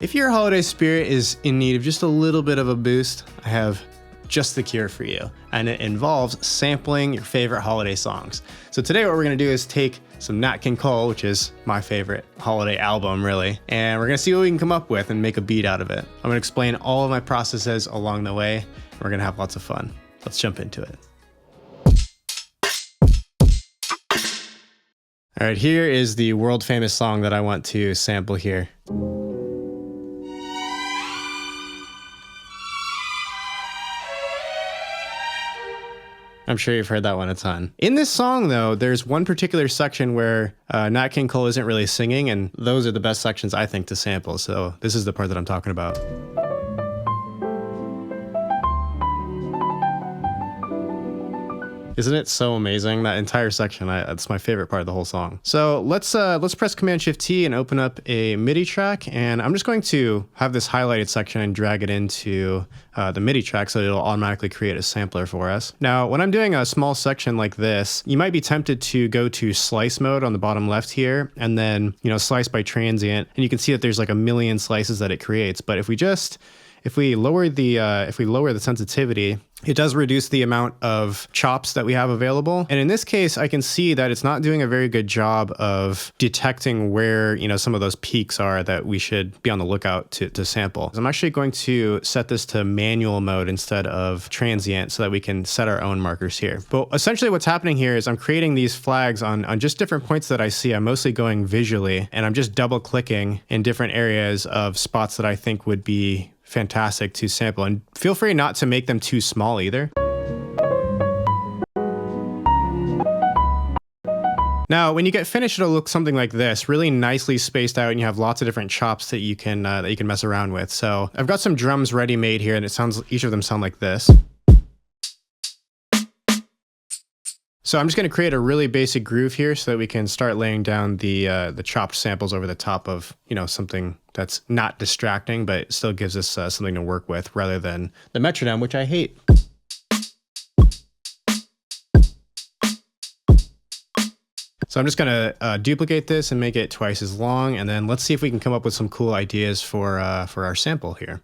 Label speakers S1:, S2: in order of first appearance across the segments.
S1: If your holiday spirit is in need of just a little bit of a boost, I have just the cure for you, and it involves sampling your favorite holiday songs. So today what we're gonna do is take some Nat King Cole, which is my favorite holiday album really, and we're gonna see what we can come up with and make a beat out of it. I'm gonna explain all of my processes along the way, and we're gonna have lots of fun. Let's jump into it. All right, here is the world famous song that I want to sample here. I'm sure you've heard that one a ton. In this song though, there's one particular section where Nat King Cole isn't really singing, and those are the best sections I think to sample, so this is the part that I'm talking about. Isn't it so amazing? That entire section, that's my favorite part of the whole song. So let's press Command-Shift-T and open up a MIDI track, and I'm just going to have this highlighted section and drag it into the MIDI track so it'll automatically create a sampler for us. Now, when I'm doing a small section like this, you might be tempted to go to slice mode on the bottom left here, and then, slice by transient, and you can see that there's like a million slices that it creates. But if we lower the sensitivity, it does reduce the amount of chops that we have available. And in this case, I can see that it's not doing a very good job of detecting where, some of those peaks are that we should be on the lookout to sample. I'm actually going to set this to manual mode instead of transient so that we can set our own markers here. But essentially what's happening here is I'm creating these flags on just different points that I see. I'm mostly going visually, and I'm just double clicking in different areas of spots that I think would be fantastic to sample, and feel free not to make them too small either. Now, when you get finished, it'll look something like this, really nicely spaced out, and you have lots of different chops that you can mess around with. So I've got some drums ready made here, and each of them sound like this. So I'm just going to create a really basic groove here so that we can start laying down the chopped samples over the top of something that's not distracting, but still gives us something to work with rather than the metronome, which I hate. So I'm just going to duplicate this and make it twice as long, and then let's see if we can come up with some cool ideas for our sample here.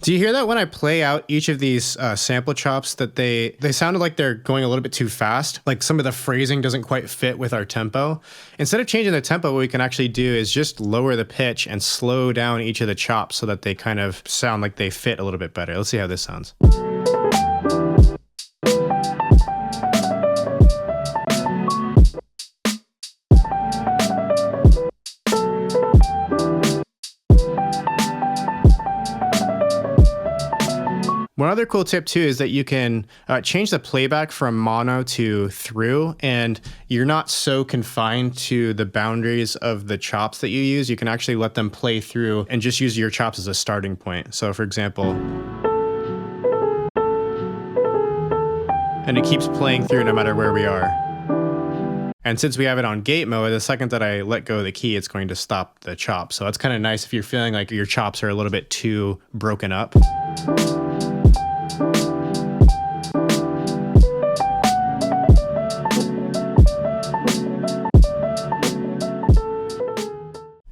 S1: Do you hear that when I play out each of these sample chops that they sounded like they're going a little bit too fast? Like some of the phrasing doesn't quite fit with our tempo. Instead of changing the tempo, what we can actually do is just lower the pitch and slow down each of the chops so that they kind of sound like they fit a little bit better. Let's see how this sounds. One other cool tip too is that you can change the playback from mono to through, and you're not so confined to the boundaries of the chops that you use. You can actually let them play through and just use your chops as a starting point. So for example, and it keeps playing through no matter where we are. And since we have it on gate mode, the second that I let go of the key, it's going to stop the chop. So it's kind of nice if you're feeling like your chops are a little bit too broken up.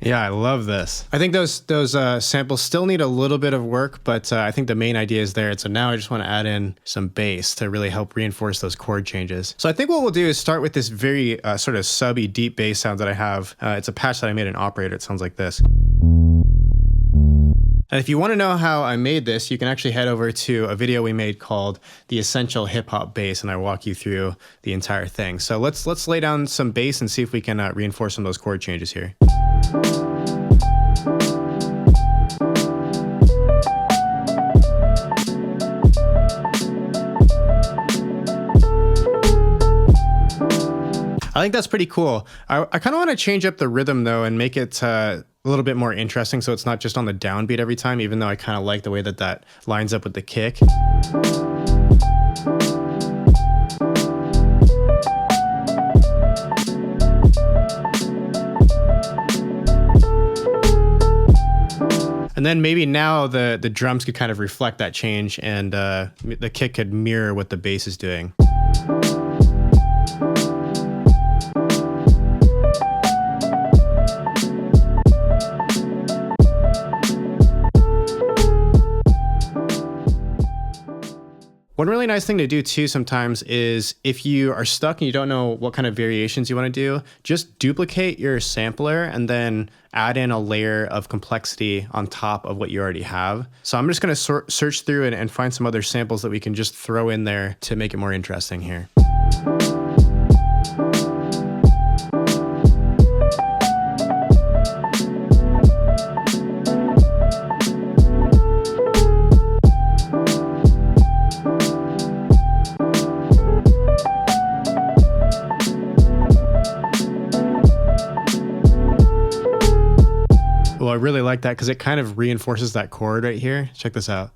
S1: Yeah, I love this. I think those samples still need a little bit of work, but I think the main idea is there. So now I just want to add in some bass to really help reinforce those chord changes. So I think what we'll do is start with this very sort of subby deep bass sound that I have. It's a patch that I made in Operator. It sounds like this. And if you want to know how I made this, you can actually head over to a video we made called The Essential Hip Hop Bass, and I walk you through the entire thing. So let's lay down some bass and see if we can reinforce some of those chord changes here. I think that's pretty cool. I kind of want to change up the rhythm though and make it a little bit more interesting so it's not just on the downbeat every time, even though I kind of like the way that lines up with the kick. And then maybe now the drums could kind of reflect that change, and the kick could mirror what the bass is doing. One really nice thing to do too sometimes is if you are stuck and you don't know what kind of variations you want to do, just duplicate your sampler and then add in a layer of complexity on top of what you already have. So I'm just going to search through it and find some other samples that we can just throw in there to make it more interesting here. Well, I really like that because it kind of reinforces that chord right here. Check this out.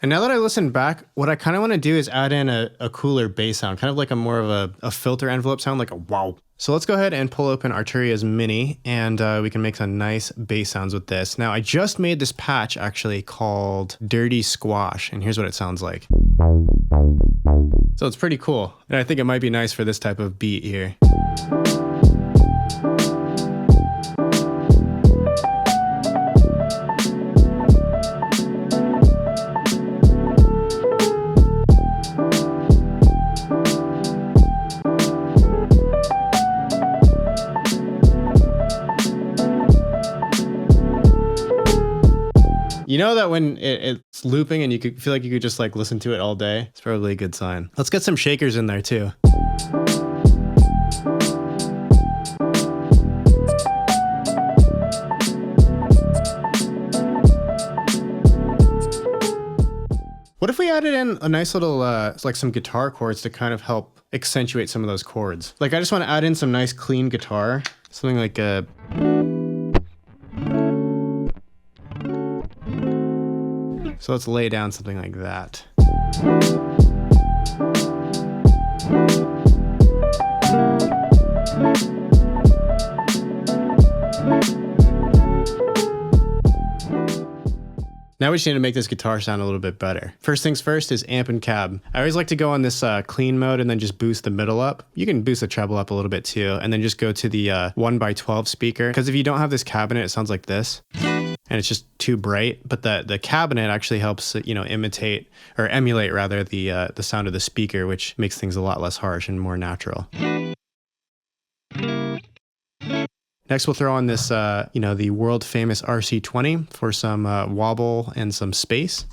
S1: And now that I listen back, what I kind of want to do is add in a cooler bass sound, kind of like a more of a filter envelope sound, like a wow. So let's go ahead and pull open Arturia's Mini, and we can make some nice bass sounds with this. Now, I just made this patch actually called Dirty Squash, and here's what it sounds like. So it's pretty cool, and I think it might be nice for this type of beat here. You know that when it's looping and you could feel like you could just like listen to it all day? It's probably a good sign. Let's get some shakers in there too. What if we added in a nice little, like some guitar chords to kind of help accentuate some of those chords? Like I just want to add in some nice clean guitar, something like a... So let's lay down something like that. Now we just need to make this guitar sound a little bit better. First things first is amp and cab. I always like to go on this clean mode and then just boost the middle up. You can boost the treble up a little bit too, and then just go to the 1x12 speaker. Because if you don't have this cabinet, it sounds like this. And it's just too bright, but the cabinet actually helps, you know, imitate or emulate rather the sound of the speaker, which makes things a lot less harsh and more natural. Next, we'll throw on this, you know, the world famous RC20 for some wobble and some space.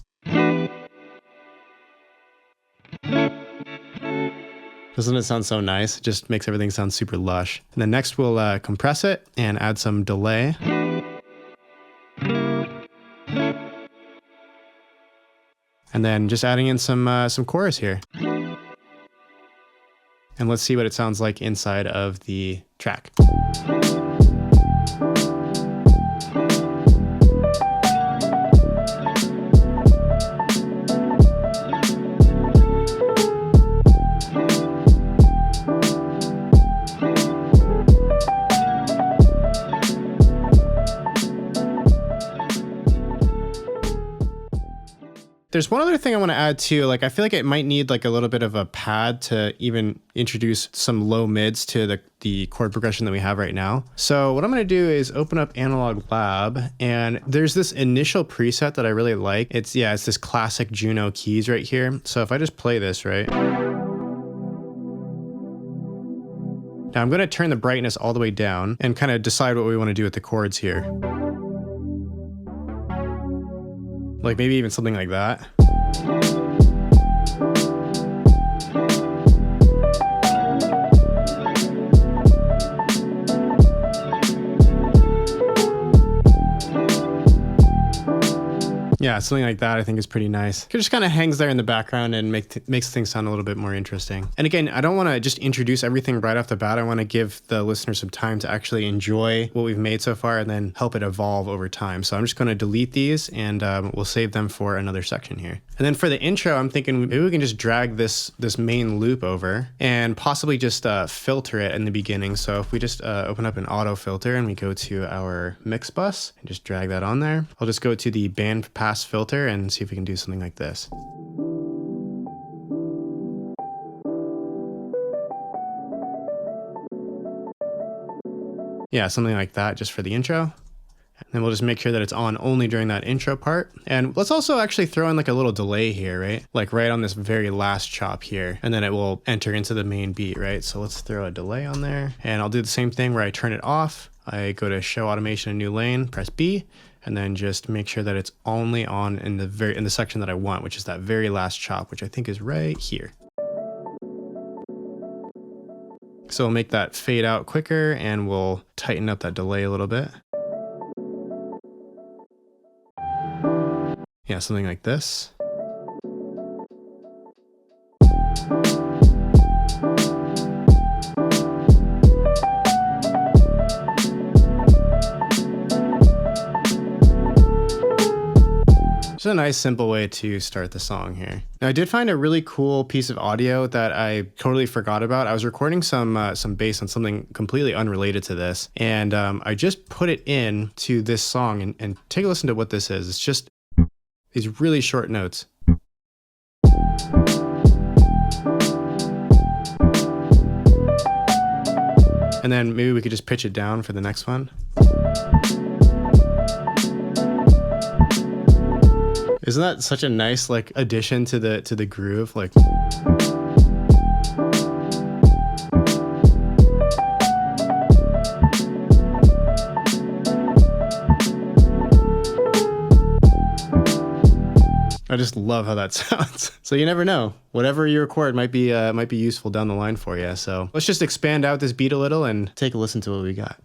S1: Doesn't it sound so nice? It just makes everything sound super lush. And then next we'll compress it and add some delay. And then just adding in some chorus here. And let's see what it sounds like inside of the track. There's one other thing I want to add too. Like I feel like it might need like a little bit of a pad to even introduce some low mids to the chord progression that we have right now. So what I'm going to do is open up Analog Lab, and there's this initial preset that I really like. It's this classic Juno keys right here. So if I just play this, right? Now I'm going to turn the brightness all the way down and kind of decide what we want to do with the chords here. Like maybe even something like that. Yeah, something like that I think is pretty nice. It just kind of hangs there in the background and makes things sound a little bit more interesting. And again, I don't want to just introduce everything right off the bat. I want to give the listeners some time to actually enjoy what we've made so far and then help it evolve over time. So I'm just going to delete these and we'll save them for another section here. And then for the intro, I'm thinking maybe we can just drag this main loop over and possibly just filter it in the beginning. So if we just open up an auto filter and we go to our mix bus and just drag that on there, I'll just go to the band pass filter and see if we can do something like this. Yeah, something like that just for the intro. And And we'll just make sure that it's on only during that intro part. And let's also actually throw in like a little delay here, right? Like right on this very last chop here, and then it will enter into the main beat, right? So let's throw a delay on there, and I'll do the same thing where I turn it off. I go to show automation in new lane, press B, and then just make sure that it's only on in the section that I want, which is that very last chop, which I think is right here. So we'll make that fade out quicker, and we'll tighten up that delay a little bit. Yeah, something like this. Just a nice simple way to start the song here. Now I did find a really cool piece of audio that I totally forgot about. I was recording some bass on something completely unrelated to this, and I just put it in to this song, and take a listen to what this is. It's just these really short notes. And then maybe we could just pitch it down for the next one. Isn't that such a nice like addition to the groove? Like, I just love how that sounds. So you never know, whatever you record might be useful down the line for you. So let's just expand out this beat a little and take a listen to what we got.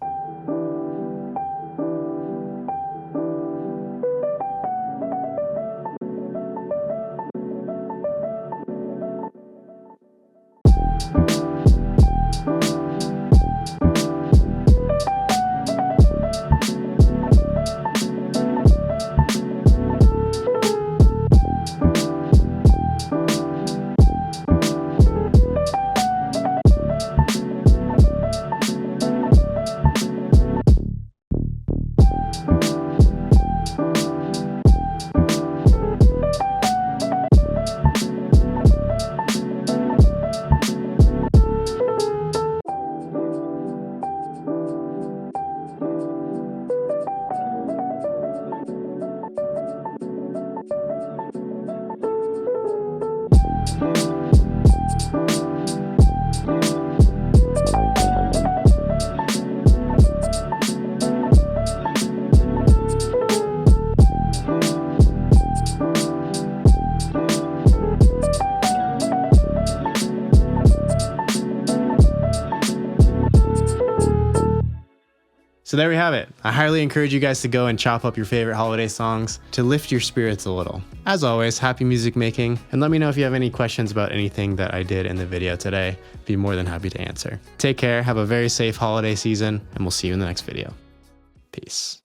S1: So there we have it. I highly encourage you guys to go and chop up your favorite holiday songs to lift your spirits a little. As always, happy music making, and let me know if you have any questions about anything that I did in the video today. I'd be more than happy to answer. Take care, have a very safe holiday season, and we'll see you in the next video. Peace.